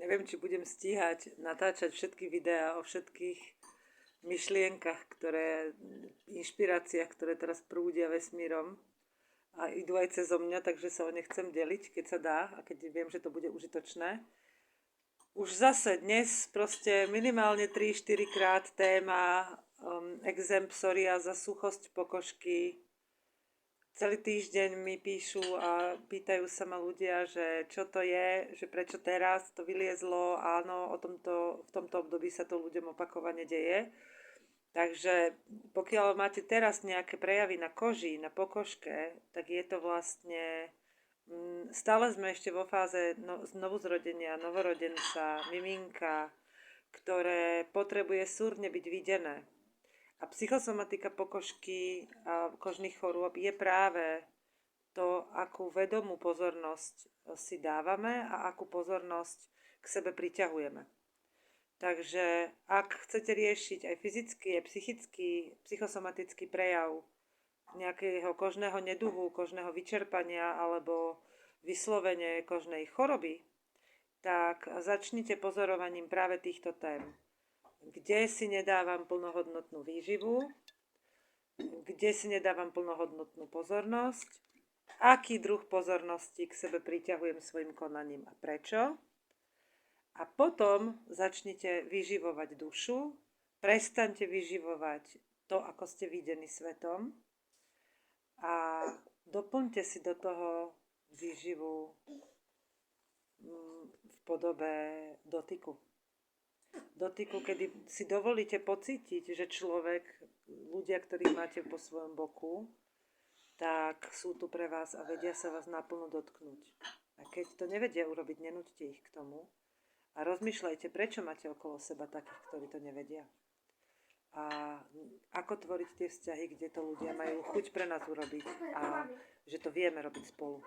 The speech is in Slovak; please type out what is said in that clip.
Neviem, či budem stíhať natáčať všetky videá o všetkých myšlienkach, inšpiráciách, ktoré teraz prúdia vesmírom a idú aj cezo mňa, takže sa o ne chcem deliť, keď sa dá a keď viem, že to bude užitočné. Už zase dnes proste minimálne 3-4 krát téma exém psoriáza, suchosť pokožky. Celý týždeň mi píšu a pýtajú sa ma ľudia, že čo to je, že prečo teraz to vyliezlo. Áno, v tomto období sa to ľuďom opakovane deje. Takže pokiaľ máte teraz nejaké prejavy na koži, na pokožke, tak je to vlastne... Stále sme ešte vo fáze znovuzrodenia, novorodenca, miminka, ktoré potrebuje súrne byť videné. A psychosomatika pokožky a kožných chorôb je práve to, akú vedomú pozornosť si dávame a akú pozornosť k sebe priťahujeme. Takže ak chcete riešiť aj fyzický, aj psychický, psychosomatický prejav nejakého kožného neduhu, kožného vyčerpania alebo vyslovene kožnej choroby, tak začnite pozorovaním práve týchto tém. Kde si nedávam plnohodnotnú výživu, kde si nedávam plnohodnotnú pozornosť, aký druh pozornosti k sebe priťahujem svojim konaním a prečo. A potom začnite vyživovať dušu, prestaňte vyživovať to, ako ste videní svetom a doplňte si do toho výživu v podobe dotyku. Dotyku, kedy si dovolíte pocítiť, že ľudia, ktorých máte po svojom boku, tak sú tu pre vás a vedia sa vás naplno dotknúť. A keď to nevedia urobiť, nenúďte ich k tomu a rozmýšľajte, prečo máte okolo seba takých, ktorí to nevedia. A ako tvoriť tie vzťahy, kde to ľudia majú chuť pre nás urobiť a že to vieme robiť spolu.